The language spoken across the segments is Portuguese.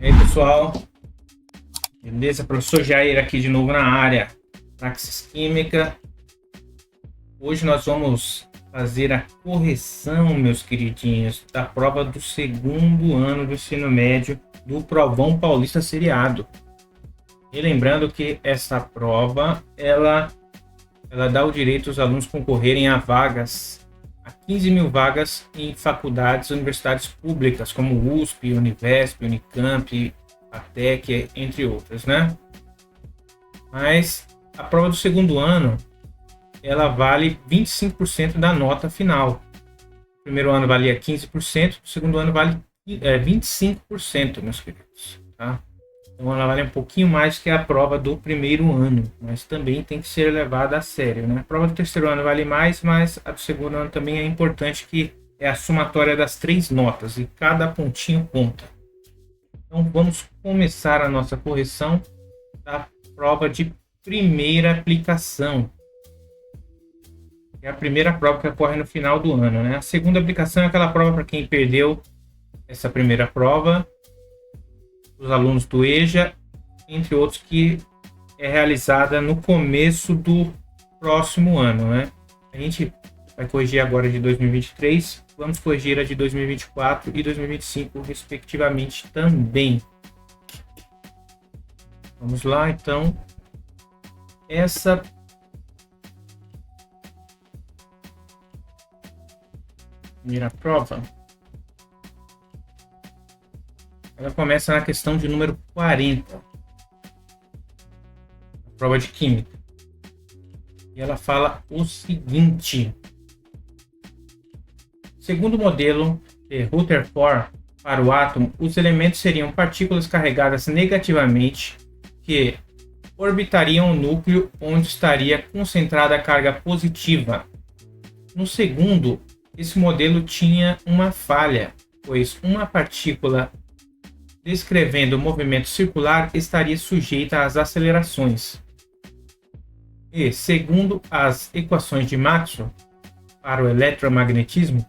E aí, pessoal, beleza? Professor Jair aqui de novo na área, Praxis Química. Hoje nós vamos fazer a correção, meus queridinhos, da prova do segundo ano do ensino médio do Provão Paulista Seriado. E lembrando que essa prova, ela dá o direito aos alunos concorrerem a vagas, a 15 mil vagas em faculdades e universidades públicas, como USP, Univesp, Unicamp, ATEC, entre outras, né? Mas a prova do segundo ano, ela vale 25% da nota final. O primeiro ano valia 15%, o segundo ano vale 25%, meus queridos, tá? Então ela vale um pouquinho mais que a prova do primeiro ano, mas também tem que ser levada a sério, né? A prova do terceiro ano vale mais, mas a do segundo ano também é importante, que é a somatória das 3 notas e cada pontinho conta. Então vamos começar a nossa correção da prova de primeira aplicação. É a primeira prova que ocorre no final do ano, né? A segunda aplicação é aquela prova para quem perdeu essa primeira prova, os alunos do EJA, entre outros, que é realizada no começo do próximo ano, né? A gente vai corrigir agora de 2023, vamos corrigir a de 2024 e 2025, respectivamente, também. Vamos lá, então. Essa primeira prova, ela começa na questão de número 40, a prova de Química. E ela fala o seguinte: segundo o modelo de Rutherford para o átomo, os elementos seriam partículas carregadas negativamente que orbitariam o núcleo onde estaria concentrada a carga positiva. No segundo, esse modelo tinha uma falha, pois uma partícula descrevendo o movimento circular estaria sujeita às acelerações. E, segundo as equações de Maxwell para o eletromagnetismo,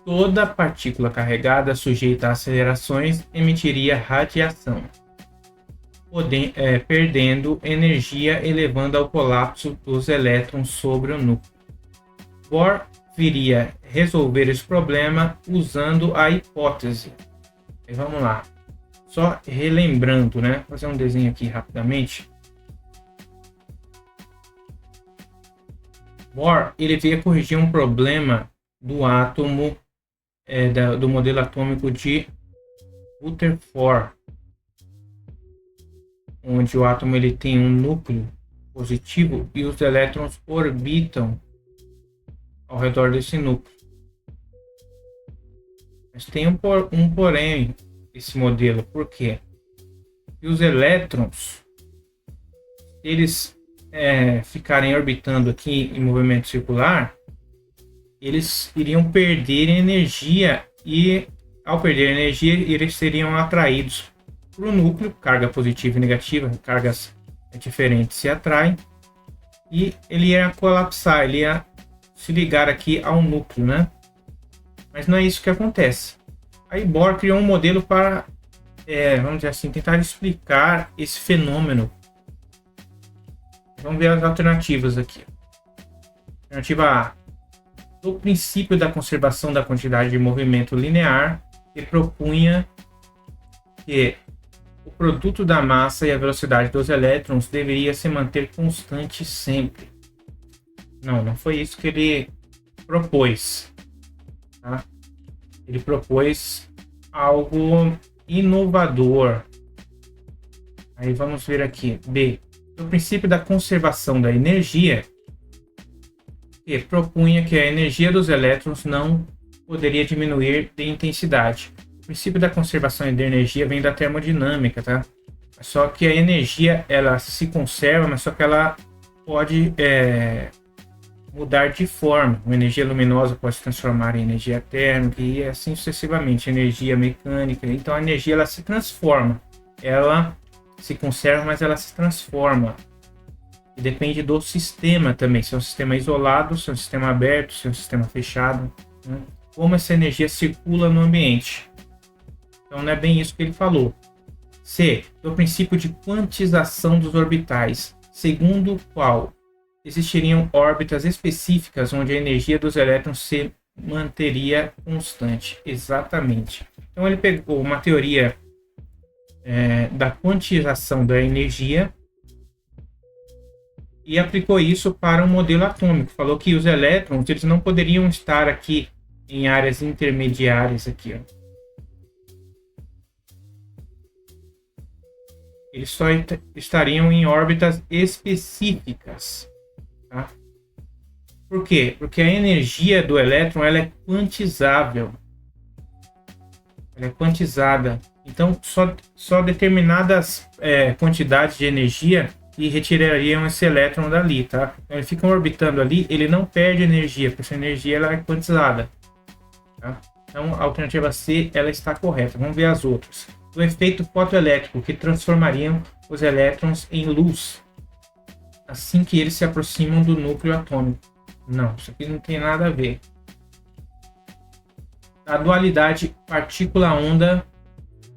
toda partícula carregada sujeita a acelerações emitiria radiação, perdendo energia e levando ao colapso dos elétrons sobre o núcleo. Bohr viria resolver esse problema usando a hipótese. E vamos lá, só relembrando, né? Vou fazer um desenho aqui rapidamente. Bohr, ele veio corrigir um problema do átomo, do modelo atômico de Rutherford, onde o átomo ele tem um núcleo positivo e os elétrons orbitam ao redor desse núcleo. Mas tem um porém esse modelo. Por quê? E os elétrons, eles ficarem orbitando aqui em movimento circular, eles iriam perder energia, e ao perder energia eles seriam atraídos para o núcleo. Carga positiva e negativa, cargas diferentes se atraem, e ele ia colapsar, ele ia se ligar aqui ao núcleo, né? Mas não é isso que acontece. Aí Bohr criou um modelo para, vamos dizer assim, tentar explicar esse fenômeno. Vamos ver as alternativas aqui. Alternativa A: do princípio da conservação da quantidade de movimento linear, que propunha que o produto da massa e a velocidade dos elétrons deveria se manter constante sempre. Não foi isso que ele propôs, tá? Ele propôs algo inovador. Aí vamos ver aqui. B: o princípio da conservação da energia, que propunha que a energia dos elétrons não poderia diminuir de intensidade. O princípio da conservação da energia vem da termodinâmica, tá? Só que a energia, ela se conserva, mas só que ela pode mudar de forma. Uma energia luminosa pode se transformar em energia térmica e assim sucessivamente, energia mecânica. Então a energia, ela se transforma, ela se conserva, mas ela se transforma. E depende do sistema também, se é um sistema isolado, se é um sistema aberto, se é um sistema fechado, né? Como essa energia circula no ambiente. Então não é bem isso que ele falou. C. Do princípio de quantização dos orbitais, segundo o qual existiriam órbitas específicas onde a energia dos elétrons se manteria constante. Exatamente. Então ele pegou uma teoria da quantização da energia e aplicou isso para um modelo atômico. Falou que os elétrons eles não poderiam estar aqui em áreas intermediárias aqui, ó. Eles só estariam em órbitas específicas, tá? Por quê? Porque a energia do elétron ela é quantizável. Ela é quantizada. Então, só determinadas quantidades de energia que retirariam esse elétron dali, tá? Então, ele fica orbitando ali, ele não perde energia, porque essa energia ela é quantizada, tá? Então, a alternativa C ela está correta. Vamos ver as outras. Do efeito fotoelétrico, que transformariam os elétrons em luz assim que eles se aproximam do núcleo atômico. Não, isso aqui não tem nada a ver. A dualidade partícula-onda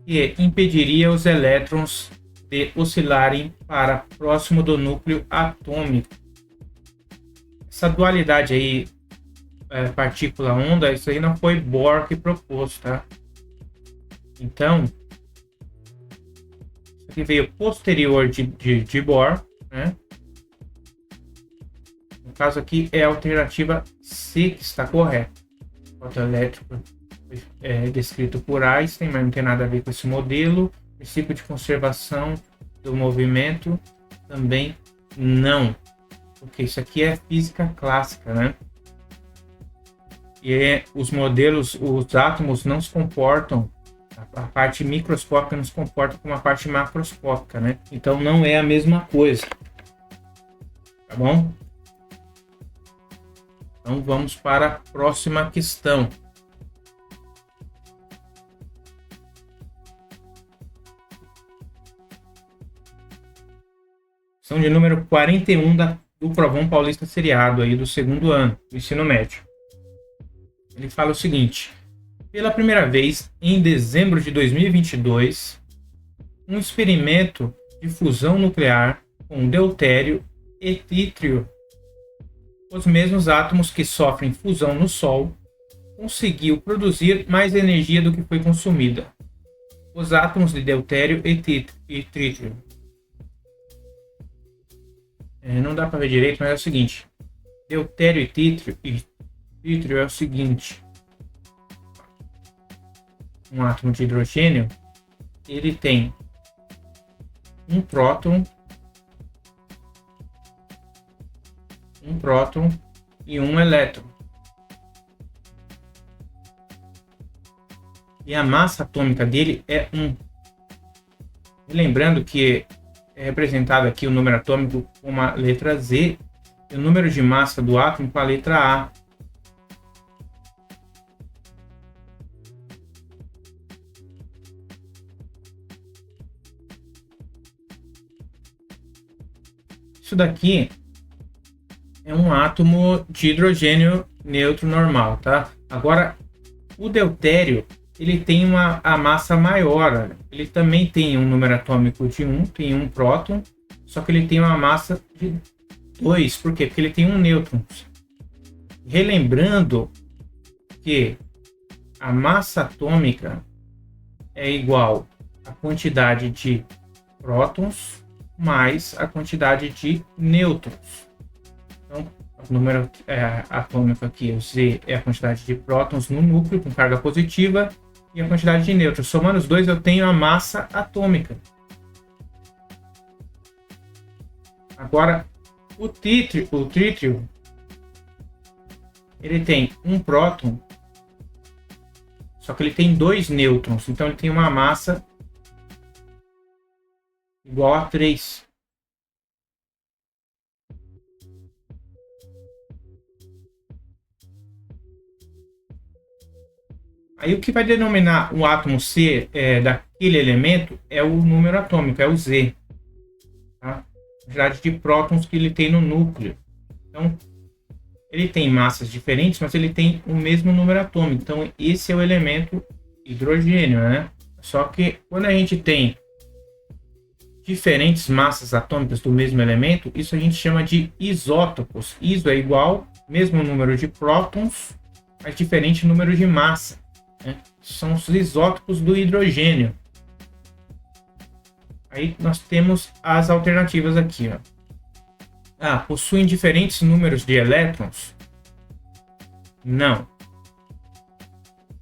que impediria os elétrons de oscilarem para próximo do núcleo atômico. Essa dualidade aí, partícula-onda, isso aí não foi Bohr que propôs, tá? Então, isso aqui veio posterior de Bohr, né? No caso aqui é a alternativa C que está correta. O fotoelétrico é descrito por Einstein, mas não tem nada a ver com esse modelo. Princípio de conservação do movimento também não, porque isso aqui é física clássica, né? E os modelos, os átomos não se comportam, a parte microscópica não se comporta como a parte macroscópica, né? Então não é a mesma coisa, tá bom? Então vamos para a próxima questão. Questão de número 41 do Provão Paulista Seriado aí do segundo ano do ensino médio. Ele fala o seguinte: pela primeira vez, em dezembro de 2022, um experimento de fusão nuclear com deutério e trítrio, os mesmos átomos que sofrem fusão no Sol, conseguiu produzir mais energia do que foi consumida. Os átomos de deutério e trítrio. Não dá para ver direito, mas é o seguinte: deutério e trítrio é o seguinte. Um átomo de hidrogênio, ele tem um próton e um elétron. E a massa atômica dele é 1. E lembrando que é representado aqui o número atômico com a letra Z e o número de massa do átomo com a letra A. Isso daqui é um átomo de hidrogênio neutro normal, tá? Agora, o deutério, ele tem a massa maior. Ele também tem um número atômico de 1, tem um próton, só que ele tem uma massa de 2. Por quê? Porque ele tem um nêutron. Relembrando que a massa atômica é igual à quantidade de prótons mais a quantidade de nêutrons. Então, o número atômico aqui, o Z, é a quantidade de prótons no núcleo com carga positiva e a quantidade de nêutrons. Somando os dois, eu tenho a massa atômica. Agora, o trítrio, ele tem um próton, só que ele tem 2 nêutrons. Então, ele tem uma massa igual a 3. Aí o que vai denominar o átomo C daquele elemento é o número atômico, é o Z. Tá? A quantidade de prótons que ele tem no núcleo. Então, ele tem massas diferentes, mas ele tem o mesmo número atômico. Então, esse é o elemento hidrogênio, né? Só que quando a gente tem diferentes massas atômicas do mesmo elemento, isso a gente chama de isótopos. Iso é igual, mesmo número de prótons, mas diferente número de massa, né? São os isótopos do hidrogênio. Aí nós temos as alternativas aqui, ó. Possuem diferentes números de elétrons? Não.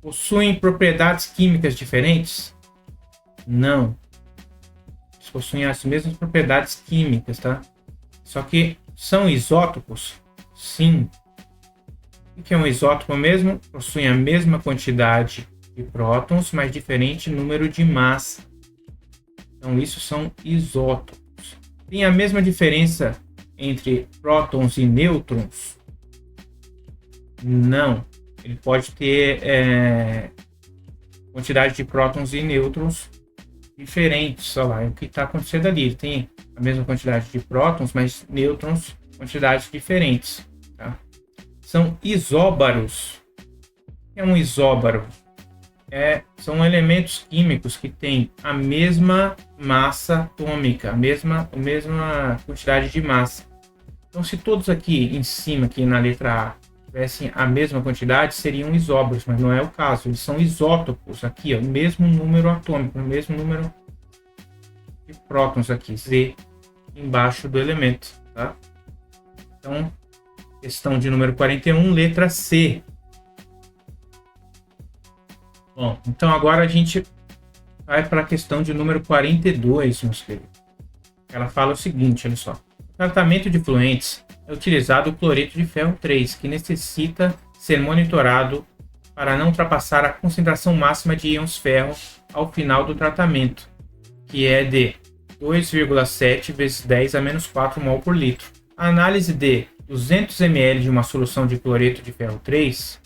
Possuem propriedades químicas diferentes? Não. Eles possuem as mesmas propriedades químicas, tá? Só que são isótopos? Sim. O que é um isótopo mesmo? Possuem a mesma quantidade de prótons, mas diferente número de massa. Então, isso são isótopos. Tem a mesma diferença entre prótons e nêutrons? Não. Ele pode ter quantidade de prótons e nêutrons diferentes. Olha lá, o que está acontecendo ali. Ele tem a mesma quantidade de prótons, mas nêutrons, quantidades diferentes. Tá? São isóbaros. O que é um isóbaro? São elementos químicos que têm a mesma massa atômica, a mesma quantidade de massa. Então, se todos aqui em cima, aqui na letra A, tivessem a mesma quantidade, seriam isóbaros, mas não é o caso. Eles são isótopos aqui, ó, o mesmo número atômico, o mesmo número de prótons aqui, Z, embaixo do elemento, tá? Então, questão de número 41, letra C. Bom, então agora a gente vai para a questão de número 42, meus queridos. Ela fala o seguinte, olha só. No tratamento de fluentes é utilizado o cloreto de ferro 3, que necessita ser monitorado para não ultrapassar a concentração máxima de íons ferro ao final do tratamento, que é de 2,7 vezes 10 a menos 4 mol por litro. A análise de 200 ml de uma solução de cloreto de ferro 3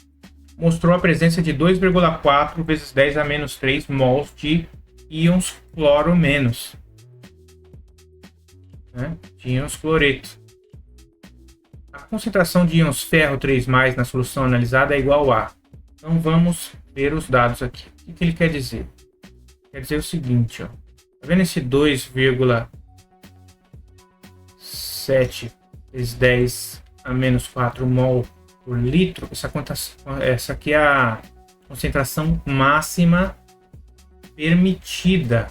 mostrou a presença de 2,4 vezes 10 a menos 3 mols de íons cloro menos, né? De íons cloreto. A concentração de íons ferro 3+, na solução analisada é igual a... Então vamos ver os dados aqui. O que ele quer dizer? Quer dizer o seguinte, ó. Tá vendo esse 2,7 vezes 10 a menos 4 mol por litro? Essa aqui é a concentração máxima permitida.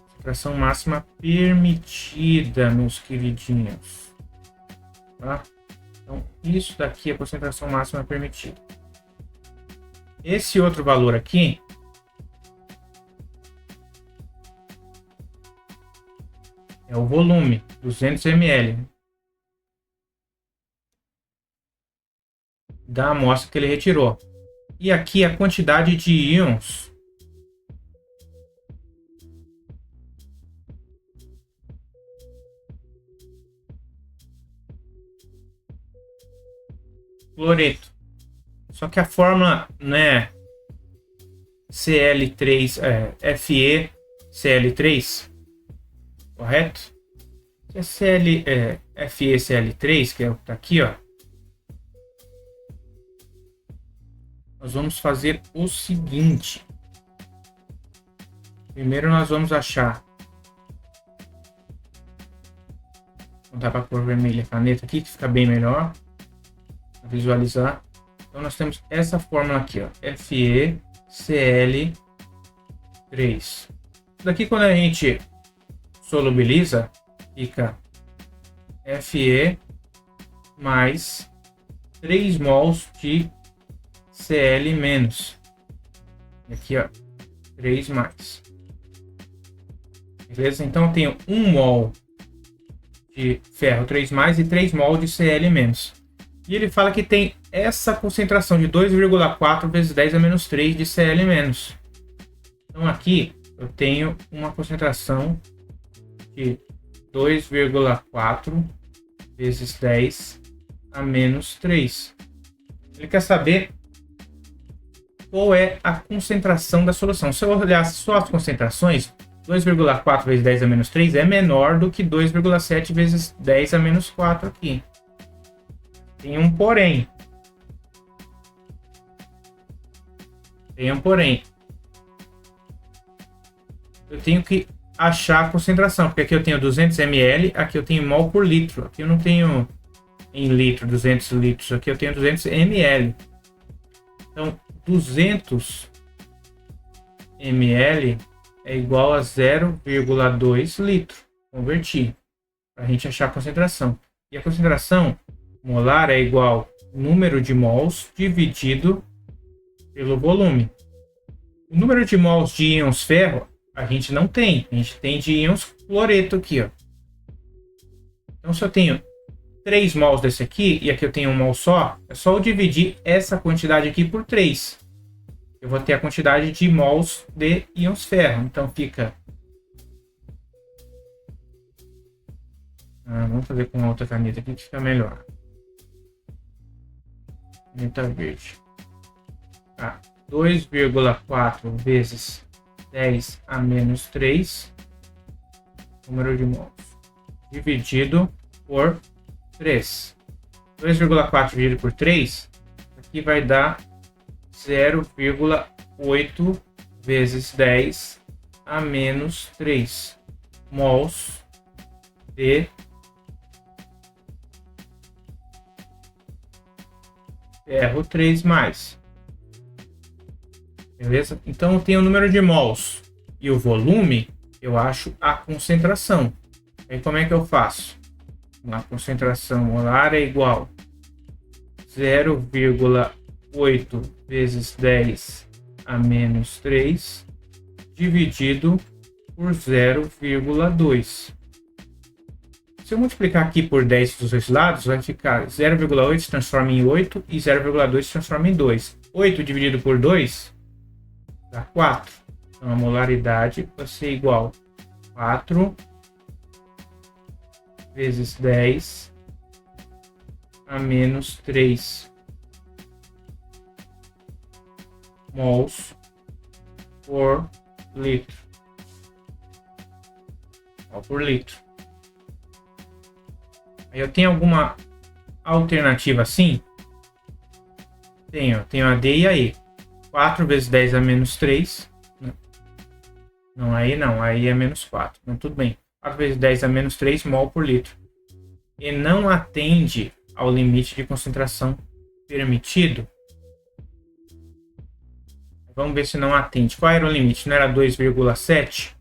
Concentração máxima permitida, meus queridinhos. Tá? Então, isso daqui é a concentração máxima permitida. Esse outro valor aqui é o volume, 200 ml. Da amostra que ele retirou. E aqui a quantidade de íons cloreto. Só que a fórmula, né, Cl3, FeCl3, correto? FeCl3, que é o que está aqui, ó. Nós vamos fazer o seguinte. Primeiro nós vamos achar. Vou dar para a cor vermelha a caneta aqui, que fica bem melhor para visualizar. Então nós temos essa fórmula aqui, ó, FeCl3. Isso daqui, quando a gente solubiliza, fica Fe mais 3 mols de Cl menos. E aqui, ó, 3 mais. Beleza? Então eu tenho 1 mol de ferro 3 mais e 3 mol de Cl menos. E ele fala que tem essa concentração de 2,4 vezes 10 a menos 3 de Cl menos. Então aqui eu tenho uma concentração de 2,4 vezes 10 a menos 3. Ele quer saber qual é a concentração da solução. Se eu olhar só as concentrações, 2,4 vezes 10 a menos 3 é menor do que 2,7 vezes 10 a menos 4 aqui. Tem um porém. Eu tenho que achar a concentração, porque aqui eu tenho 200 ml, aqui eu tenho mol por litro, aqui eu não tenho em litro, 200 litros, aqui eu tenho 200 ml. Então, 200 ml é igual a 0,2 litro. Converti, para a gente achar a concentração. E a concentração molar é igual ao número de mols dividido pelo volume. O número de mols de íons ferro a gente não tem. A gente tem de íons cloreto aqui, ó. Então, se eu tenho 3 mols desse aqui e aqui eu tenho um mol só, é só eu dividir essa quantidade aqui por 3. Eu vou ter a quantidade de mols de íons ferro. Então, fica... vamos fazer com outra caneta aqui que fica melhor. Caneta verde. 2,4 vezes 10 a menos 3, número de mols, dividido por 3. 2,4 dividido por 3, aqui vai dar 0,8 vezes 10 a menos 3 mols de ferro 3+. Beleza? Então eu tenho o número de mols e o volume, eu acho a concentração. Aí como é que eu faço? A concentração molar é igual a 0,8 vezes 10 a menos 3 dividido por 0,2. Se eu multiplicar aqui por 10 dos dois lados, vai ficar 0,8 se transforma em 8 e 0,2 se transforma em 2. 8 dividido por 2 dá 4. Então a molaridade vai ser igual a 4 vezes 10 a menos 3 mols por litro. Mol por litro. Aí eu tenho alguma alternativa assim? Tenho a D e a E. 4 vezes 10 a menos 3. Não, aí não. Aí é menos 4. Então, tudo bem. 4 vezes 10 a menos 3 mol por litro. E não atende ao limite de concentração permitido. Vamos ver se não atende. Qual era o limite? Não era 2,7?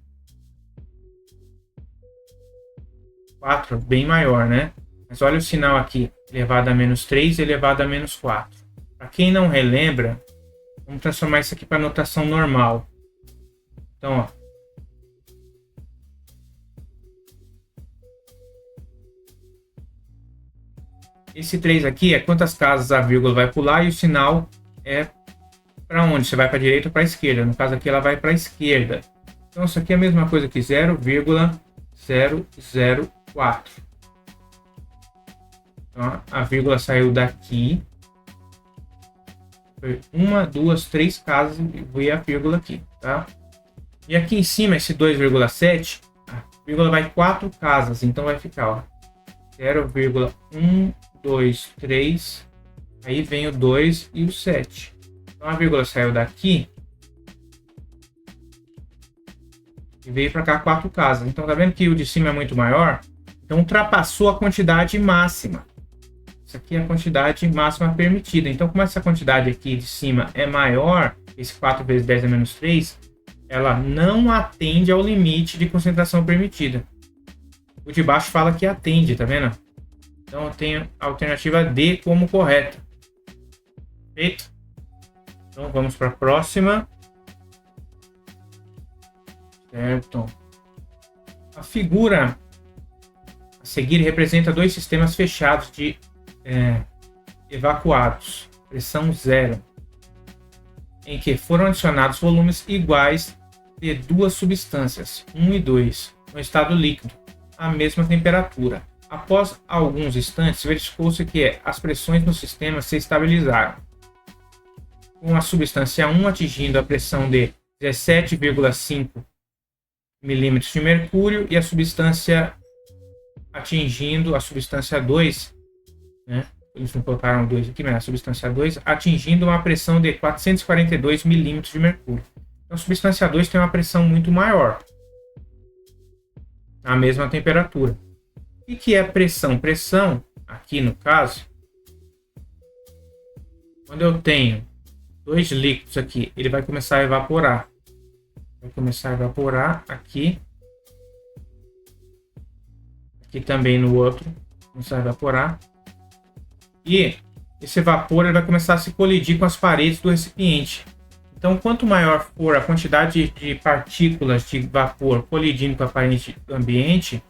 4, bem maior, né? Mas olha o sinal aqui. Elevado a menos 3 e elevado a menos 4. Para quem não relembra, vamos transformar isso aqui para notação normal. Então, ó. Esse 3 aqui é quantas casas a vírgula vai pular e o sinal é para onde? Você vai para a direita ou para a esquerda. No caso aqui ela vai para a esquerda. Então isso aqui é a mesma coisa que 0,004. Então a vírgula saiu daqui. Foi 1, 2, 3 casas e veio a vírgula aqui, tá? E aqui em cima, esse 2,7, a vírgula vai 4 casas, então vai ficar, ó, 0,1, 2, 3, aí vem o 2 e o 7. Então a vírgula saiu daqui e veio para cá 4 casas. Então tá vendo que o de cima é muito maior? Então ultrapassou a quantidade máxima. Isso aqui é a quantidade máxima permitida. Então, como essa quantidade aqui de cima é maior, esse 4 vezes 10 a menos 3, ela não atende ao limite de concentração permitida. O de baixo fala que atende, tá vendo? Então, eu tenho a alternativa D como correta. Feito? Então, vamos para a próxima. Certo. A figura a seguir representa dois sistemas fechados de evacuados, pressão zero, em que foram adicionados volumes iguais de duas substâncias, 1 e 2, no estado líquido, à mesma temperatura. Após alguns instantes, verificou-se que as pressões no sistema se estabilizaram, com a substância 1 atingindo a pressão de 17,5 milímetros de mercúrio e a substância atingindo a substância 2, né? Eles não colocaram 2 aqui, mas a substância 2 atingindo uma pressão de 442 milímetros de mercúrio. Então a substância 2 tem uma pressão muito maior. na mesma temperatura. O que é pressão? Pressão, aqui no caso, quando eu tenho dois líquidos aqui, ele vai começar a evaporar. Vai começar a evaporar aqui. Aqui também no outro. Começar a evaporar. E esse vapor ele vai começar a se colidir com as paredes do recipiente. Então, quanto maior for a quantidade de partículas de vapor colidindo com a parede do ambiente,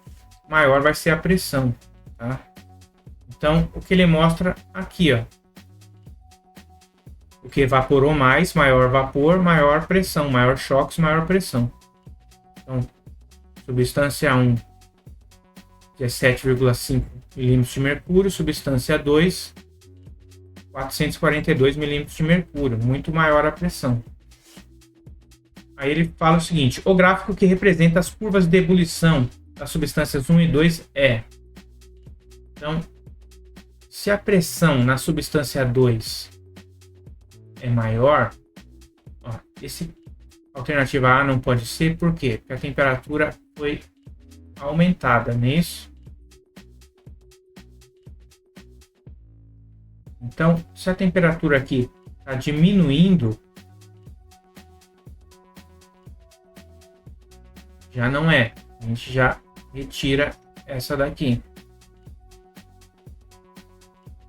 maior vai ser a pressão. Tá? Então, o que ele mostra aqui, ó. O que evaporou mais, maior vapor, maior pressão, maior choques, maior pressão. Então, substância 1, 17,5 milímetros de mercúrio, substância 2, 442 milímetros de mercúrio, muito maior a pressão. Aí ele fala o seguinte: o gráfico que representa as curvas de ebulição das substâncias 1 e 2 é. Então, se a pressão na substância 2 é maior, ó, esse alternativa A não pode ser, por quê? Porque a temperatura foi aumentada nisso. Então, se a temperatura aqui está diminuindo, já não é. A gente já retira essa daqui.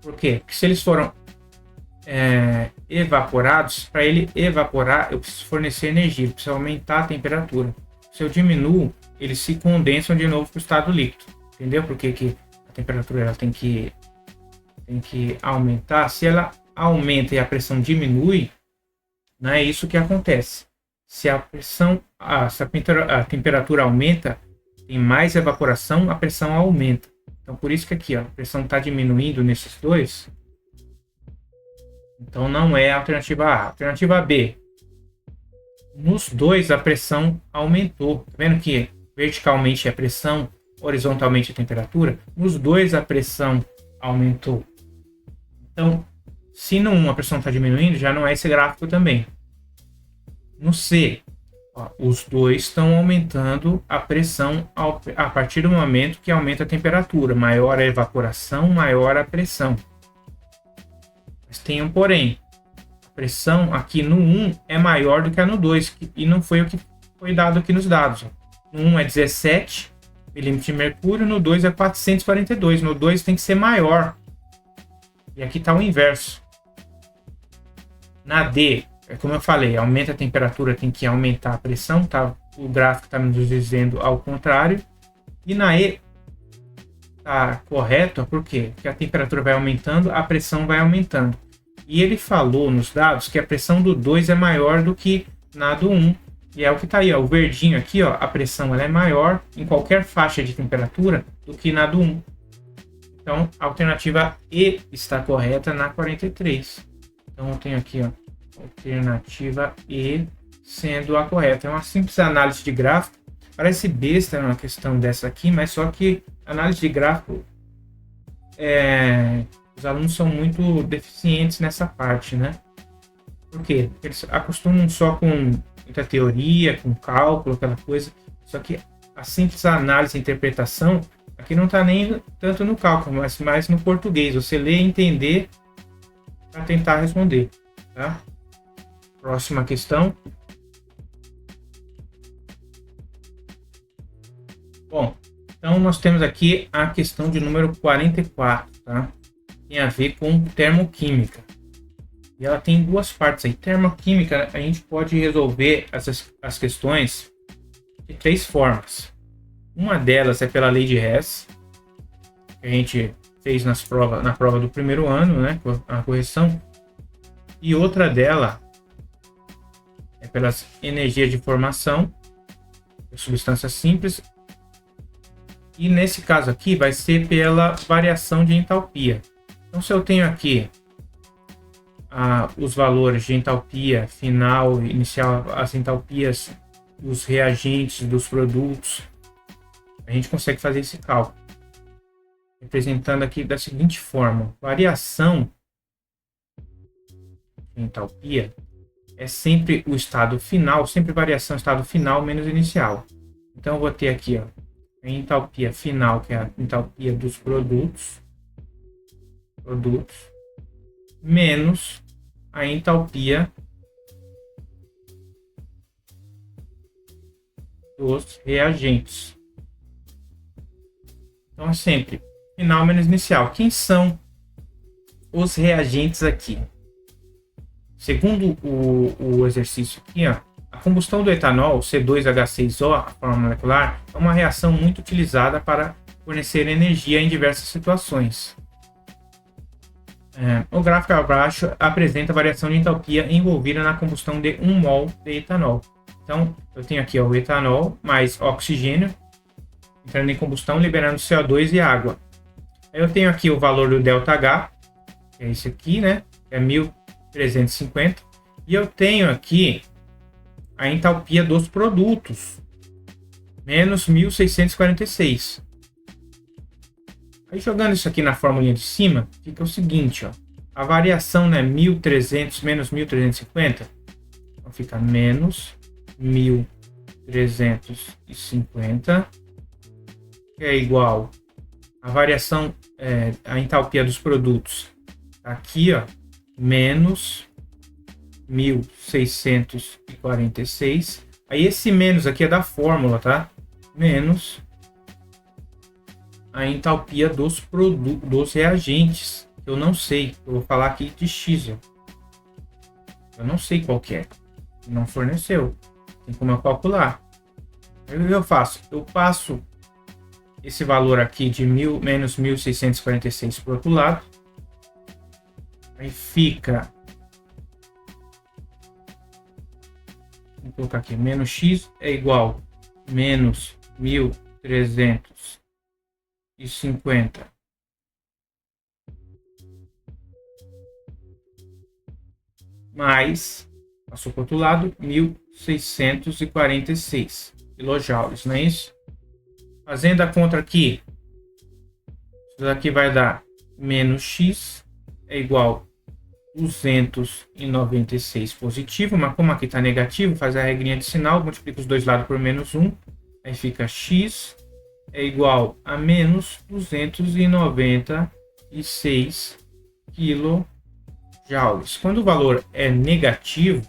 Por quê? Porque se eles foram evaporados, para ele evaporar, eu preciso fornecer energia, eu preciso aumentar a temperatura. Se eu diminuo, eles se condensam de novo para o estado líquido. Entendeu? Porque que a temperatura ela tem que aumentar. Se ela aumenta e a pressão diminui, não é isso que acontece. Se a temperatura aumenta, tem mais evaporação, a pressão aumenta. Então, por isso que aqui, ó, a pressão está diminuindo nesses dois. Então, não é a alternativa A. Alternativa B. Nos dois, a pressão aumentou. Tá vendo que verticalmente é pressão, horizontalmente a temperatura? Nos dois, a pressão aumentou. Então, se no 1 a pressão está diminuindo, já não é esse gráfico também. No C, ó, os dois estão aumentando a pressão a partir do momento que aumenta a temperatura. Maior a evaporação, maior a pressão. Mas tem um porém. A pressão aqui no 1 é maior do que a no 2, e não foi o que foi dado aqui nos dados. No 1 é 17 milímetros de mercúrio, no 2 é 442. No 2 tem que ser maior. E aqui está o inverso. Na D, é como eu falei, aumenta a temperatura, tem que aumentar a pressão, tá? O gráfico está nos dizendo ao contrário. E na E, tá correto, por quê? Porque a temperatura vai aumentando, a pressão vai aumentando. E ele falou nos dados que a pressão do 2 é maior do que na do 1. E é o que está aí, ó, o verdinho aqui, ó, a pressão ela é maior em qualquer faixa de temperatura do que na do 1. Então, a alternativa E está correta na 43. Então, eu tenho aqui, ó, alternativa E sendo a correta. É uma simples análise de gráfico. Parece besta uma questão dessa aqui, mas só que análise de gráfico, os alunos são muito deficientes nessa parte, né? Por quê? Eles acostumam só com muita teoria, com cálculo, aquela coisa. Só que a simples análise e interpretação aqui não está nem tanto no cálculo, mas mais no português. Você lê e entender para tentar responder, tá? Próxima questão. Bom, então nós temos aqui a questão de número 44, tá? Tem a ver com termoquímica. E ela tem duas partes aí. Termoquímica, a gente pode resolver as questões de três formas. Uma delas é pela lei de Hess, que a gente fez na prova do primeiro ano, né, a correção. E outra dela é pelas energias de formação, substância simples. E nesse caso aqui vai ser pela variação de entalpia. Então, se eu tenho aqui os valores de entalpia final, inicial, as entalpias dos reagentes, dos produtos, a gente consegue fazer esse cálculo. Representando aqui da seguinte forma: variação de entalpia é sempre o estado final, sempre variação estado final menos inicial. Então, eu vou ter aqui, ó, a entalpia final, que é a entalpia dos produtos, menos a entalpia dos reagentes. Então é sempre final menos inicial. Quem são os reagentes aqui? Segundo o exercício aqui, ó, a combustão do etanol, C2H6O, a forma molecular, é uma reação muito utilizada para fornecer energia em diversas situações. O gráfico abaixo apresenta a variação de entalpia envolvida na combustão de 1 mol de etanol. Então, eu tenho aqui ó, o etanol mais oxigênio entrando em combustão, liberando CO2 e água. Aí eu tenho aqui o valor do ΔH, que é esse aqui, né? É 1350. E eu tenho aqui a entalpia dos produtos, menos 1646. Aí jogando isso aqui na formulinha de cima, fica o seguinte, ó. A variação, né, 1300 menos 1350, então fica menos 1350, que é igual a variação, a entalpia dos produtos, tá aqui, ó, menos 1646. Aí esse menos aqui é da fórmula, tá? Menos a entalpia dos produtos, dos reagentes. Eu não sei. Eu vou falar aqui de X. Eu não sei qual que é. Não forneceu. Tem como eu calcular. Aí o que eu faço? Eu passo esse valor aqui de menos 1646 para o outro lado. Aí fica... Vou colocar aqui. Menos X é igual a menos 1350 mais, passou para o outro lado, 1646 kilojoules, não é isso? Fazendo a conta aqui, isso daqui vai dar menos X é igual a 296 positivo, mas como aqui está negativo, faz a regrinha de sinal, multiplica os dois lados por menos 1, aí fica X é igual a menos 296 kilojoules. Quando o valor é negativo,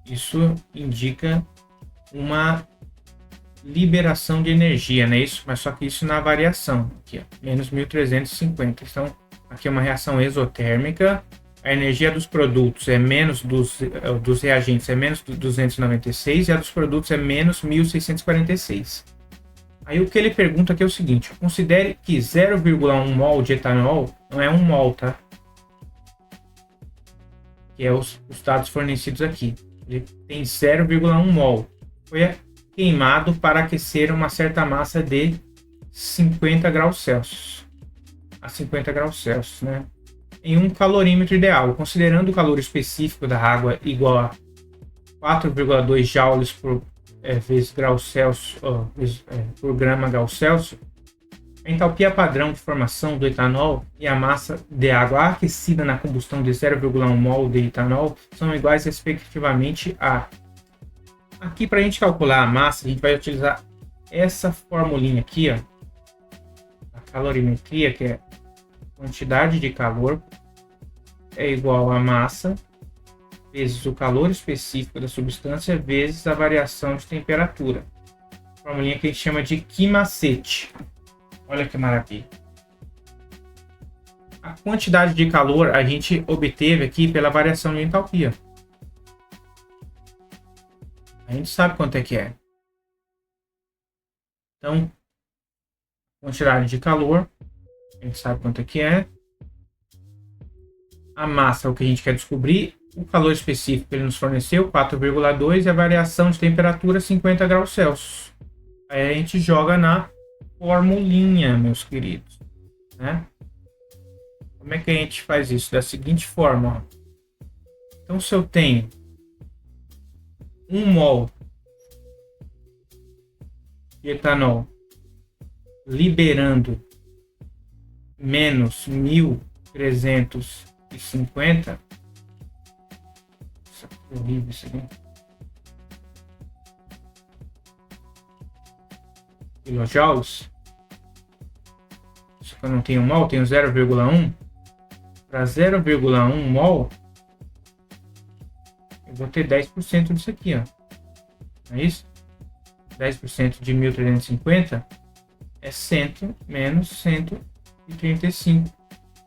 isso indica uma liberação de energia, né? Isso, mas só que isso na variação, aqui, ó, menos 1350. Então, aqui é uma reação exotérmica. A energia dos produtos é menos dos reagentes é menos 296 e a dos produtos é menos 1646. Aí o que ele pergunta aqui é o seguinte: considere que 0,1 mol de etanol não é 1 mol, tá? Que é os dados fornecidos aqui. Ele tem 0,1 mol. Foi queimado para aquecer uma certa massa de 50 graus Celsius. A 50 graus Celsius, né? Em um calorímetro ideal, considerando o calor específico da água igual a 4,2 joules por vezes graus Celsius, por grama Gauss Celsius, a entalpia padrão de formação do etanol e a massa de água aquecida na combustão de 0,1 mol de etanol são iguais respectivamente a... Aqui, para a gente calcular a massa, a gente vai utilizar essa formulinha aqui, ó, a calorimetria, que é quantidade de calor é igual a massa vezes o calor específico da substância vezes a variação de temperatura. Formulinha que a gente chama de Ki-macete. Olha que maravilha. A quantidade de calor a gente obteve aqui pela variação de entalpia. A gente sabe quanto é que é. Então, quantidade de calor, a gente sabe quanto é que é. A massa é o que a gente quer descobrir. O calor específico que ele nos forneceu, 4,2, e a variação de temperatura, 50 graus Celsius. Aí a gente joga na formulinha, meus queridos, né? Como é que a gente faz isso? Da seguinte forma, ó. Então, se eu tenho 1 mol de etanol liberando menos 1350, nossa, que horrível isso aqui. kilojoules. Só que eu não tenho mol, tenho 0,1. Para 0,1 mol, eu vou ter 10% disso aqui, ó. Não é isso? 10% de 1.350 é 100 menos 135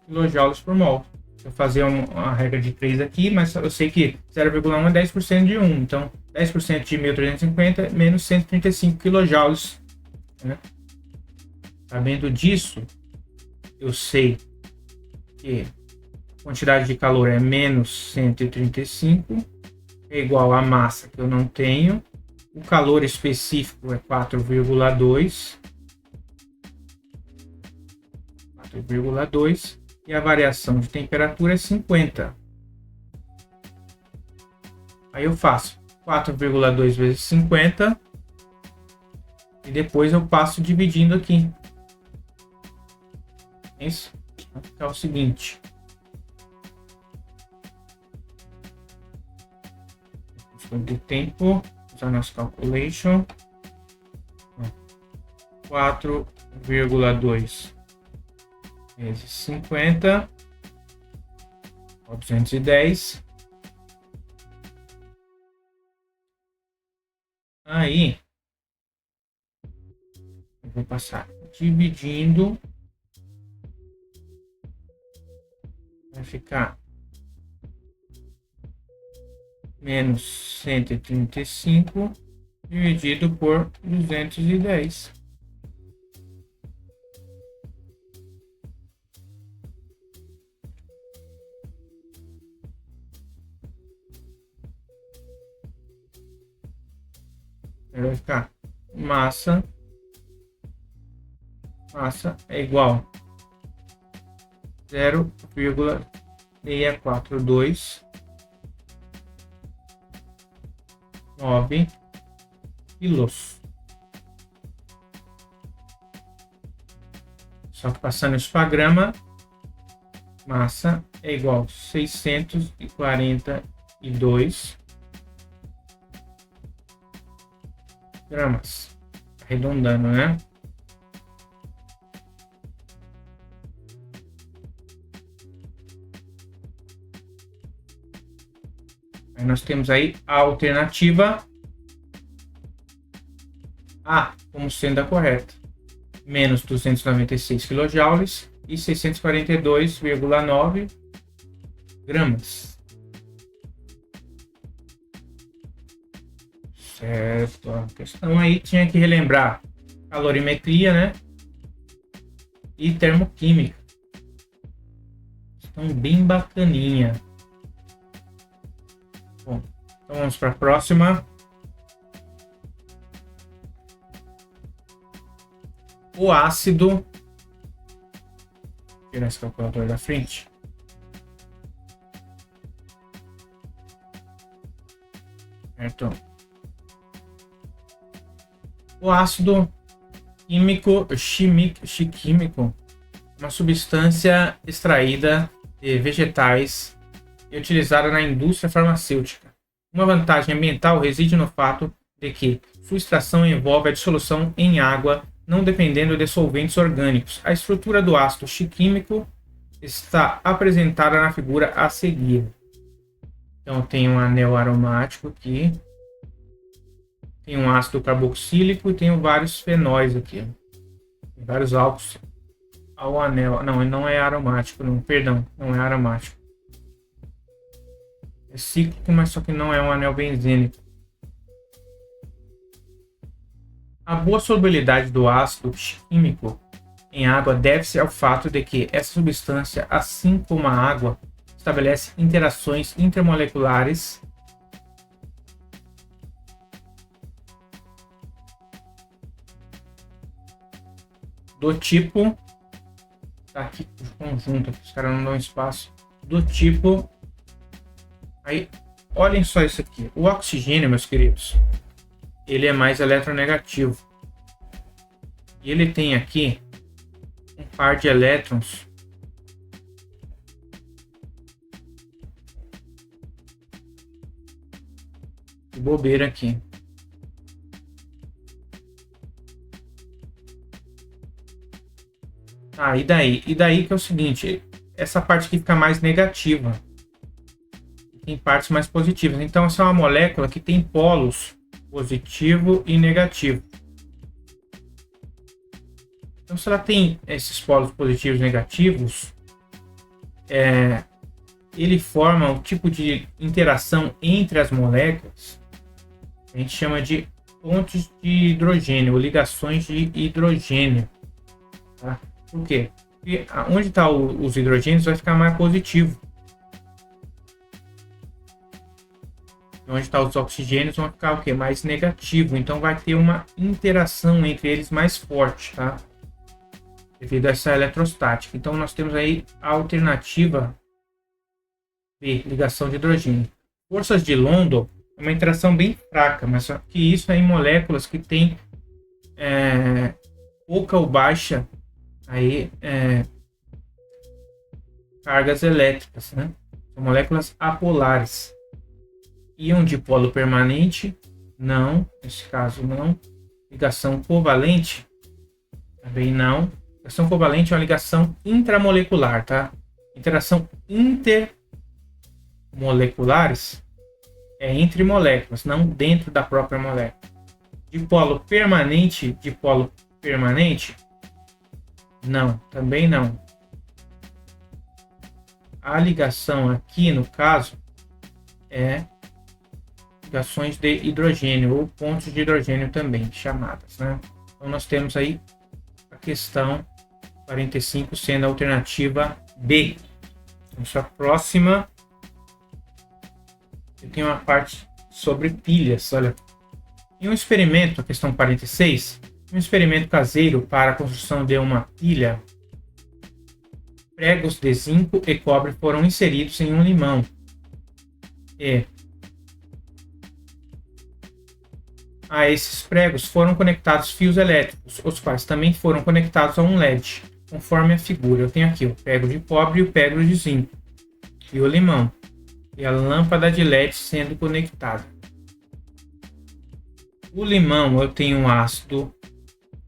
kJ por mol. Eu vou fazer uma regra de 3 aqui, mas eu sei que 0,1 é 10% de 1. Então, 10% de 1.350 menos 135 kJ. Né? Sabendo disso, eu sei que a quantidade de calor é menos 135, é igual à massa que eu não tenho. O calor específico é 4,2. E a variação de temperatura é 50. Aí eu faço 4,2 vezes 50 e depois eu passo dividindo aqui. Isso. Então é o seguinte. De tempo, usar nosso calculation. 4,2 vezes 50, 210. Aí, eu vou passar dividindo. Vai ficar menos 135 dividido por 210. Vai ficar massa é igual 0,642 9 quilos. Só que passando isso para grama, massa é igual a 642 gramas. Arredondando, né? Aí nós temos aí a alternativa A como sendo a correta. Menos 296 kJ e 642,9 gramas. Certo. A questão aí tinha que relembrar calorimetria, né? E termoquímica. Estão bem bacaninha. Bom, então vamos para a próxima. O ácido. Vou tirar esse calculador da frente. Certo. O ácido químico, uma substância extraída de vegetais e utilizada na indústria farmacêutica. Uma vantagem ambiental reside no fato de que sua extração envolve a dissolução em água, não dependendo de solventes orgânicos. A estrutura do ácido químico está apresentada na figura a seguir. Então tem um anel aromático aqui, tem um ácido carboxílico e tem vários fenóis aqui, tem vários álcools ao anel. Não, ele não é aromático, não, perdão, não é aromático. É cíclico, mas só que não é um anel benzênico. A boa solubilidade do ácido químico em água deve-se ao fato de que essa substância, assim como a água, estabelece interações intermoleculares do tipo, tá aqui o conjunto, os caras não dão espaço, do tipo, aí, olhem só isso aqui, o oxigênio, meus queridos, ele é mais eletronegativo, e ele tem aqui um par de elétrons de bobeira aqui. Ah, e daí? E daí que é o seguinte, essa parte aqui fica mais negativa. Tem partes mais positivas. Então, essa é uma molécula que tem polos positivo e negativo. Então, se ela tem esses polos positivos e negativos, ele forma um tipo de interação entre as moléculas que a gente chama de pontes de hidrogênio, ou ligações de hidrogênio. Tá? Por quê? Porque onde estão os hidrogênios vai ficar mais positivo. Onde estão os oxigênios vão ficar o quê? Mais negativo. Então vai ter uma interação entre eles mais forte, tá? Devido a essa eletrostática. Então nós temos aí a alternativa B, ligação de hidrogênio. Forças de London é uma interação bem fraca, mas só que isso é em moléculas que têm pouca ou baixa aí, cargas elétricas, né? São moléculas apolares. Íon de polo permanente, não, nesse caso não. Ligação covalente, também não. Ligação covalente é uma ligação intramolecular, tá? Interação intermoleculares é entre moléculas, não dentro da própria molécula. Dipolo permanente, não, também não. A ligação aqui, no caso, é ligações de hidrogênio ou pontos de hidrogênio também chamadas, né? Então nós temos aí a questão 45 sendo a alternativa B. Vamos à próxima. Eu tenho uma parte sobre pilhas, olha. Em um experimento, a questão 46, um experimento caseiro para a construção de uma pilha, pregos de zinco e cobre foram inseridos em um limão e a esses pregos foram conectados fios elétricos, os quais também foram conectados a um LED, conforme a figura. Eu tenho aqui o prego de cobre e o prego de zinco, e o limão, e a lâmpada de LED sendo conectada. O limão, eu tenho um ácido,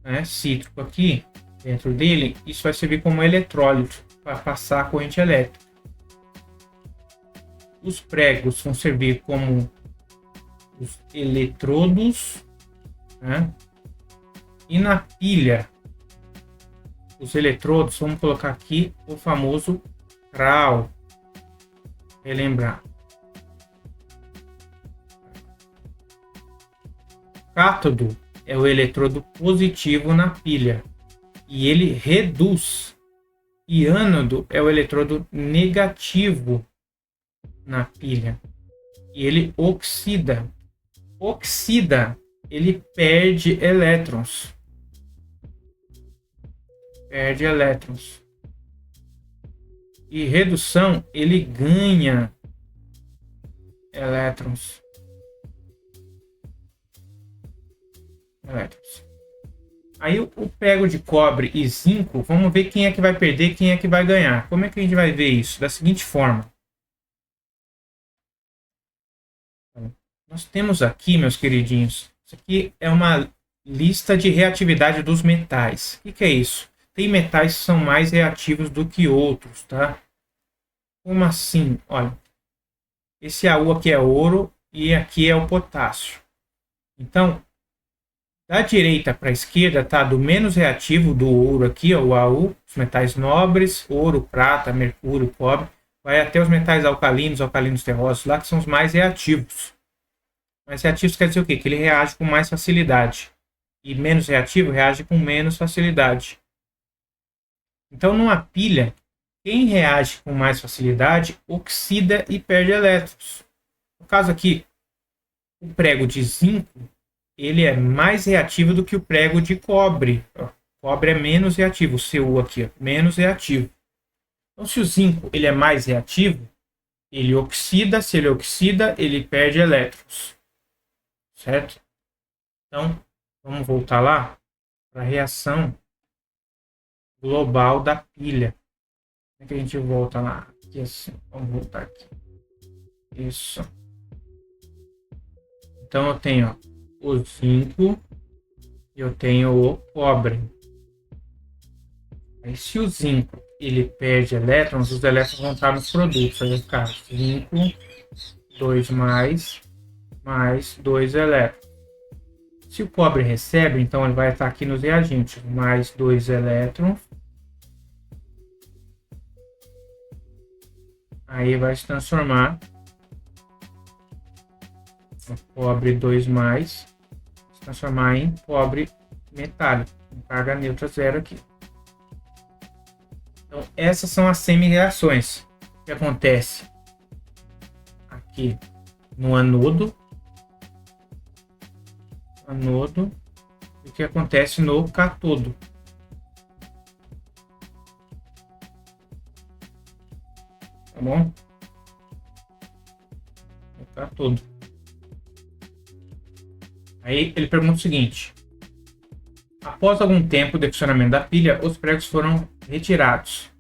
né, cítrico aqui dentro dele, isso vai servir como eletrólito para passar a corrente elétrica. Os pregos vão servir como os eletrodos, né? E na pilha, os eletrodos, vamos colocar aqui o famoso CRAL. Relembrar. Cátodo é o eletrodo positivo na pilha e ele reduz. E ânodo é o eletrodo negativo na pilha e ele oxida. Ele perde elétrons. E redução, ele ganha elétrons. Aí o prego de cobre e zinco, vamos ver quem é que vai perder, quem é que vai ganhar. Como é que a gente vai ver isso? Da seguinte forma. Nós temos aqui, meus queridinhos, isso aqui é uma lista de reatividade dos metais. O que é isso? Tem metais que são mais reativos do que outros, tá? Como assim? Olha, esse AU aqui é ouro e aqui é o potássio. Então, da direita para a esquerda tá do menos reativo do ouro aqui, ó, o AU, os metais nobres, ouro, prata, mercúrio, cobre, vai até os metais alcalinos terrosos lá, que são os mais reativos. Mais reativos quer dizer o quê? Que ele reage com mais facilidade. E menos reativo reage com menos facilidade. Então, numa pilha, quem reage com mais facilidade oxida e perde elétrons. No caso aqui, o prego de zinco, ele é mais reativo do que o prego de cobre. O cobre é menos reativo, o Cu aqui, ó, menos reativo. Então, se o zinco ele é mais reativo, ele oxida. Se ele oxida, ele perde elétrons. Certo? Então, vamos voltar lá para a reação global da pilha. Como é que a gente volta lá? Aqui assim. Vamos voltar aqui. Isso. Então, eu tenho, ó, o zinco e eu tenho o cobre. Aí, se o zinco ele perde elétrons, os elétrons vão estar nos produtos. Aí vai ficar 5, 2 mais 2 elétrons. Se o cobre recebe, então ele vai estar aqui nos reagentes, mais 2 elétrons. Aí vai se transformar o cobre 2 mais, se transformar em cobre metálico, com carga neutra zero aqui. Então, essas são as semi-reações que acontece aqui no anodo e o que acontece no catodo. Tá bom? No catodo. Aí ele pergunta o seguinte: após algum tempo de funcionamento da pilha, os pregos foram retirados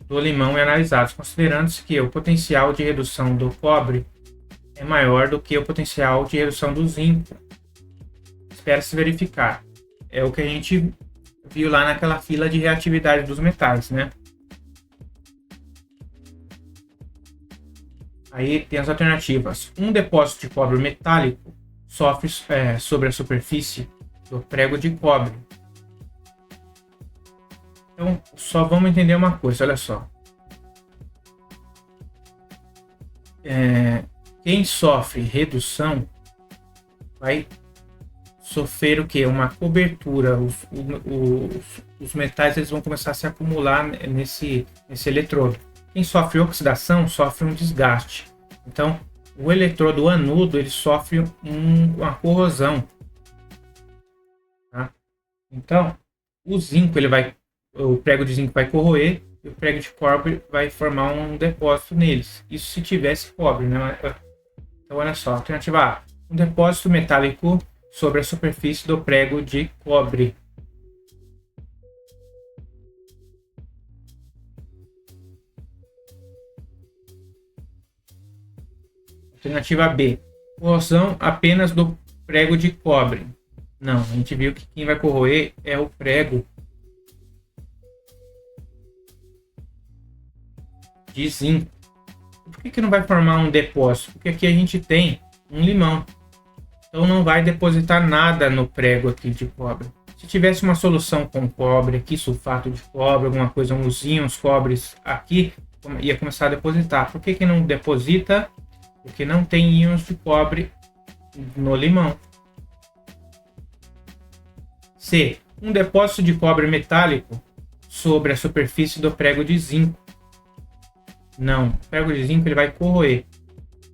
do limão e analisados, considerando-se que o potencial de redução do cobre é maior do que o potencial de redução do zinco. Espera-se verificar. É o que a gente viu lá naquela fila de reatividade dos metais, né? Aí tem as alternativas. Um depósito de cobre metálico sofre sobre a superfície do prego de cobre. Então, só vamos entender uma coisa, olha só. Quem sofre redução vai sofrer o que? Uma cobertura. Os metais eles vão começar a se acumular nesse eletrodo. Quem sofre oxidação sofre um desgaste. Então, o eletrodo anudo ele sofre uma corrosão. Tá? Então, o prego de zinco vai corroer e o prego de cobre vai formar um depósito neles. Isso se tivesse cobre, né? Então, olha só, alternativa A: um depósito metálico sobre a superfície do prego de cobre. Alternativa B: corrosão apenas do prego de cobre. Não, a gente viu que quem vai corroer é o prego de zinco. Por que não vai formar um depósito? Porque aqui a gente tem um limão. Então não vai depositar nada no prego aqui de cobre. Se tivesse uma solução com cobre aqui, sulfato de cobre, alguma coisa, uns íons cobres aqui, ia começar a depositar. Por que não deposita? Porque não tem íons de cobre no limão. C: um depósito de cobre metálico sobre a superfície do prego de zinco. Não, o prego de zinco ele vai corroer.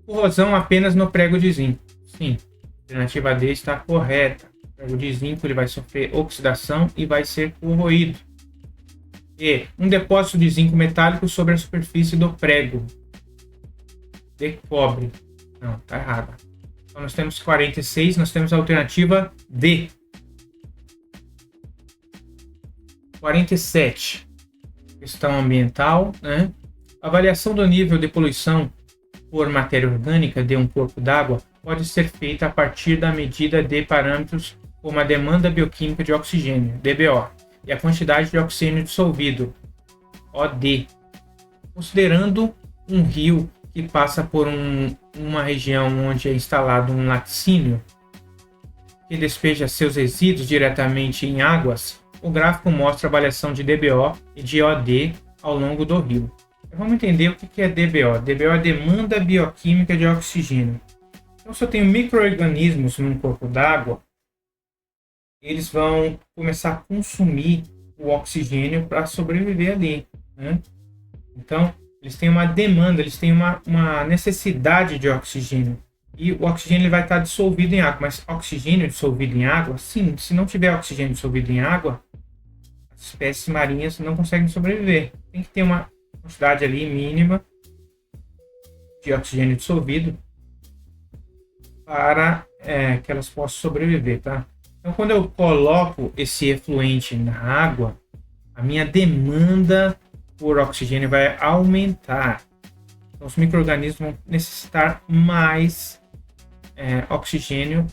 Corrosão apenas no prego de zinco. Sim, a alternativa D está correta. O prego de zinco ele vai sofrer oxidação e vai ser corroído. E um depósito de zinco metálico sobre a superfície do prego de cobre. Não, tá errado. Então nós temos 46, nós temos a alternativa D. 47. Questão ambiental, né? Avaliação do nível de poluição por matéria orgânica de um corpo d'água pode ser feita a partir da medida de parâmetros como a demanda bioquímica de oxigênio, DBO, e a quantidade de oxigênio dissolvido, OD. Considerando um rio que passa por uma região onde é instalado um laticínio que despeja seus resíduos diretamente em águas, o gráfico mostra a variação de DBO e de OD ao longo do rio. Vamos entender o que é DBO. DBO é demanda bioquímica de oxigênio. Então, se eu tenho micro-organismos num corpo d'água, eles vão começar a consumir o oxigênio para sobreviver ali, né? Então, eles têm uma demanda, eles têm uma necessidade de oxigênio. E o oxigênio ele vai estar dissolvido em água. Mas oxigênio dissolvido em água? Sim, se não tiver oxigênio dissolvido em água, as espécies marinhas não conseguem sobreviver. Tem que ter uma quantidade ali mínima de oxigênio dissolvido para que elas possam sobreviver, tá? Então, quando eu coloco esse efluente na água, a minha demanda por oxigênio vai aumentar. Então, os micro-organismos vão necessitar mais oxigênio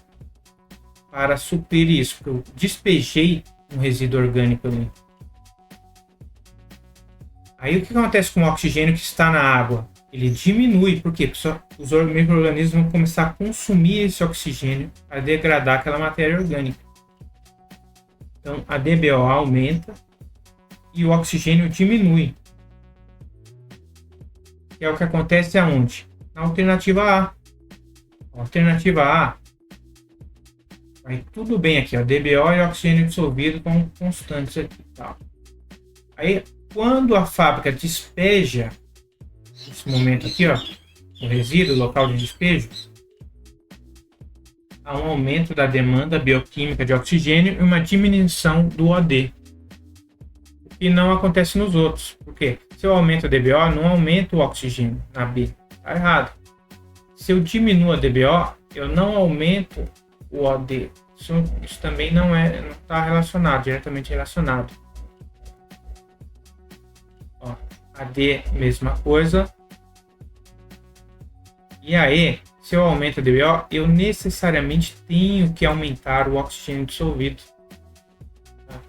para suprir isso, porque eu despejei um resíduo orgânico ali. Aí o que acontece com o oxigênio que está na água? Ele diminui, por quê? Porque os micro-organismos vão começar a consumir esse oxigênio para degradar aquela matéria orgânica. Então a DBO aumenta e o oxigênio diminui. Que é o que acontece aonde? Na alternativa A. Alternativa A. Vai tudo bem aqui, ó. DBO e oxigênio dissolvido estão constantes aqui. Tá? Aí, quando a fábrica despeja, nesse momento aqui, ó, o resíduo, o local de despejo, há um aumento da demanda bioquímica de oxigênio e uma diminuição do OD. E não acontece nos outros. Por quê? Se eu aumento a DBO, não aumento o oxigênio na B. Tá errado. Se eu diminuo a DBO, eu não aumento o OD. Isso também não está relacionado, diretamente relacionado. Ó, AD, mesma coisa. E aí, se eu aumento a DBO, eu necessariamente tenho que aumentar o oxigênio dissolvido. Tá?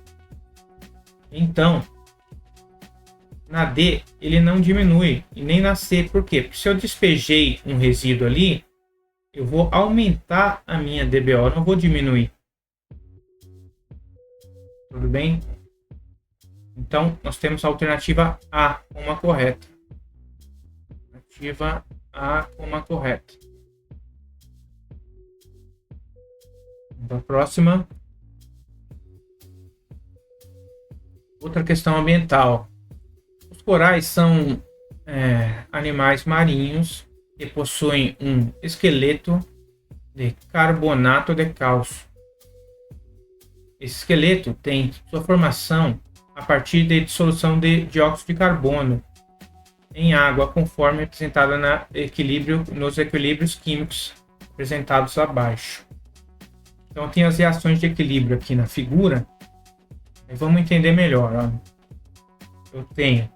Então, na D, ele não diminui, e nem na C. Por quê? Porque se eu despejei um resíduo ali, eu vou aumentar a minha DBO, não vou diminuir. Tudo bem? Então, nós temos a alternativa A como a correta. Alternativa A como a correta. Vamos para a próxima. Outra questão ambiental. Os corais são animais marinhos que possuem um esqueleto de carbonato de cálcio. Esse esqueleto tem sua formação a partir da dissolução de dióxido de carbono em água, conforme apresentada nos equilíbrios químicos apresentados abaixo. Então tem as reações de equilíbrio aqui na figura. E vamos entender melhor. Ó. Eu tenho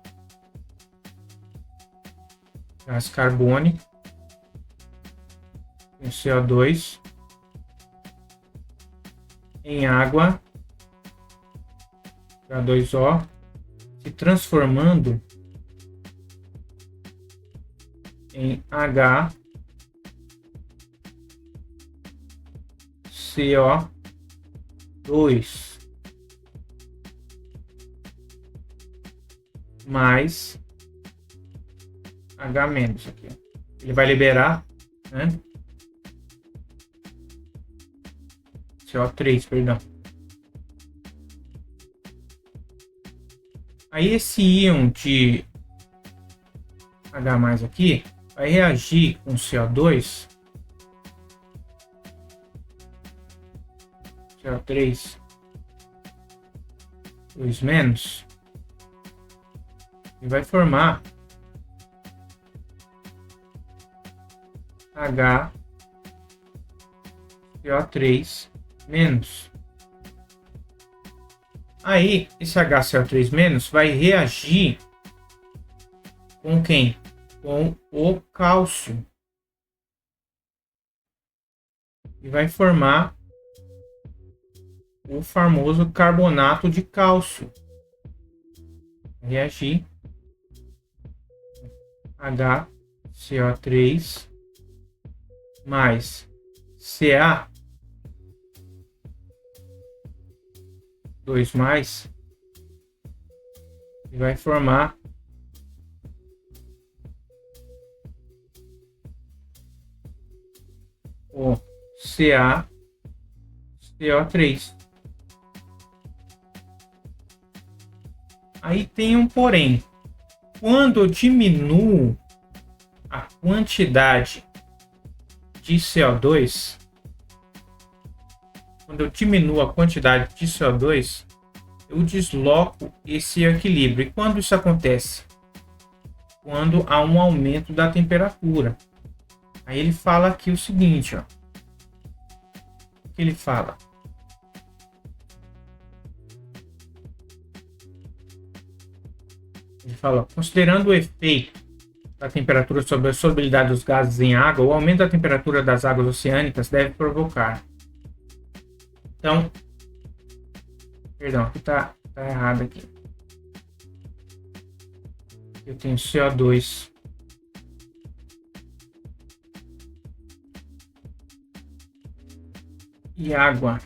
gás carbônico, com CO2 em água, H2O, se transformando em HCO2 mais H menos aqui. Ele vai liberar, né? CO3, perdão. Aí esse íon de H+ aqui vai reagir com CO2, CO3, 2- e vai formar HCO3-. Aí, esse HCO3- vai reagir com quem? Com o cálcio. E vai formar o famoso carbonato de cálcio. Reagir HCO3 mais Ca 2+, e vai formar o CaCO3. Aí tem um porém. Quando eu diminuo a quantidade de CO2, eu desloco esse equilíbrio. E quando isso acontece? Quando há um aumento da temperatura. Aí ele fala aqui o seguinte, ó. O que ele fala? Ele fala, considerando o efeito da temperatura sobre a solubilidade dos gases em água, o aumento da temperatura das águas oceânicas deve provocar. Então, perdão, aqui tá errado aqui. Eu tenho CO2. E água.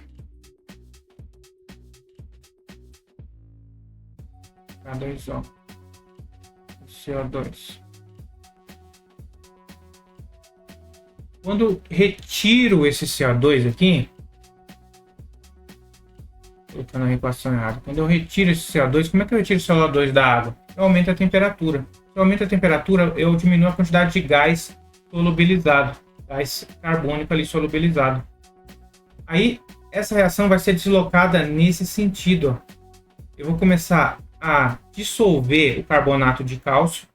K2O. CO2. Quando eu retiro esse CO2 aqui, colocando a equação errada. Quando eu retiro esse CO2, como é que eu retiro o CO2 da água? Eu aumento a temperatura. Se eu aumento a temperatura, eu diminuo a quantidade de gás solubilizado, gás carbônico ali solubilizado. Aí, essa reação vai ser deslocada nesse sentido. Ó. Eu vou começar a dissolver o carbonato de cálcio,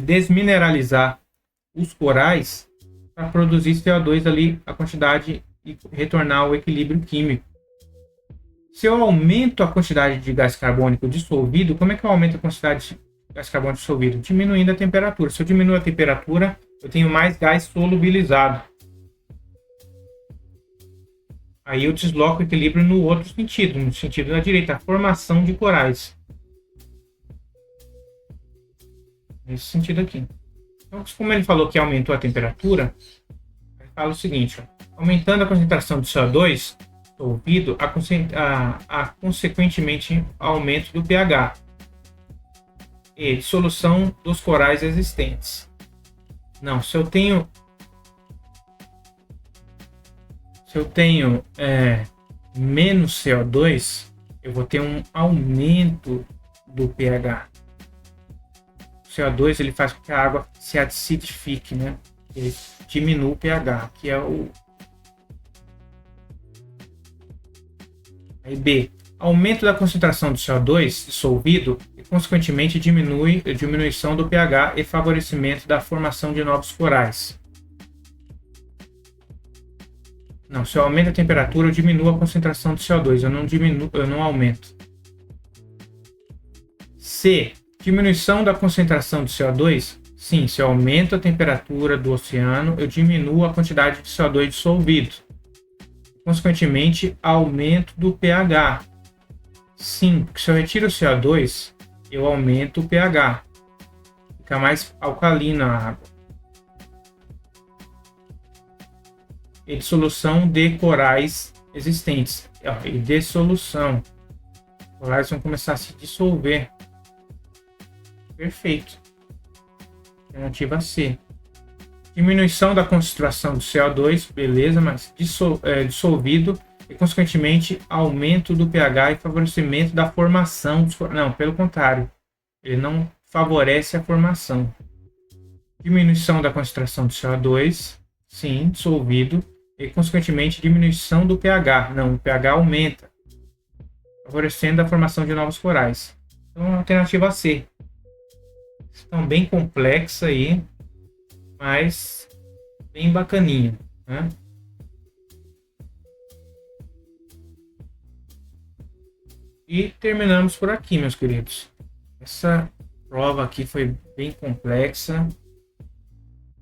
desmineralizar os corais para produzir CO2 ali, a quantidade, e retornar ao equilíbrio químico. Se eu aumento a quantidade de gás carbônico dissolvido, como é que eu aumento a quantidade de gás carbônico dissolvido? Diminuindo a temperatura. Se eu diminuo a temperatura, eu tenho mais gás solubilizado. Aí eu desloco o equilíbrio no outro sentido, no sentido da direita, a formação de corais. Nesse sentido aqui. Então, como ele falou que aumentou a temperatura, ele fala o seguinte, ó, aumentando a concentração de CO2 dissolvido, consequentemente aumento do pH e dissolução dos corais existentes. Não, se eu tenho menos CO2, eu vou ter um aumento do pH. O CO2 ele faz com que a água se acidifique, né? Ele diminui o pH, que é o... Aí B, aumento da concentração de CO2 dissolvido e, consequentemente, diminuição do pH e favorecimento da formação de novos corais. Não, se eu aumento a temperatura, eu diminuo a concentração de CO2, eu não aumento. C, diminuição da concentração de CO2. Sim, se eu aumento a temperatura do oceano, eu diminuo a quantidade de CO2 dissolvido. Consequentemente, aumento do pH. Sim, porque se eu retiro o CO2, eu aumento o pH. Fica mais alcalina a água. E dissolução de corais existentes. E dissolução. Os corais vão começar a se dissolver. Perfeito. Alternativa C. Diminuição da concentração do CO2, beleza, mas dissolvido e, consequentemente, aumento do pH e favorecimento da formação. Não, pelo contrário, ele não favorece a formação. Diminuição da concentração de CO2, sim, dissolvido, e, consequentemente, diminuição do pH. Não, o pH aumenta, favorecendo a formação de novos corais. Então, alternativa C. Estão bem complexa aí, mas bem bacaninha, né? E terminamos por aqui, meus queridos. Essa prova aqui foi bem complexa,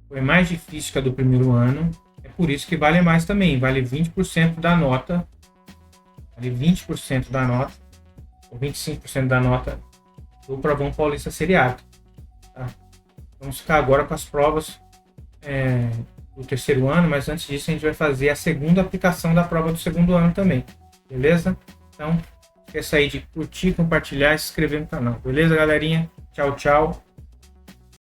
foi mais difícil que a do primeiro ano. É por isso que vale mais também, vale 20% da nota, vale 20% da nota, ou 25% da nota do Provão Paulista Seriado. Tá? Vamos ficar agora com as provas do terceiro ano, mas antes disso a gente vai fazer a segunda aplicação da prova do segundo ano também, beleza? Então, não esqueça aí de curtir, compartilhar e se inscrever no canal, beleza, galerinha? Tchau, tchau.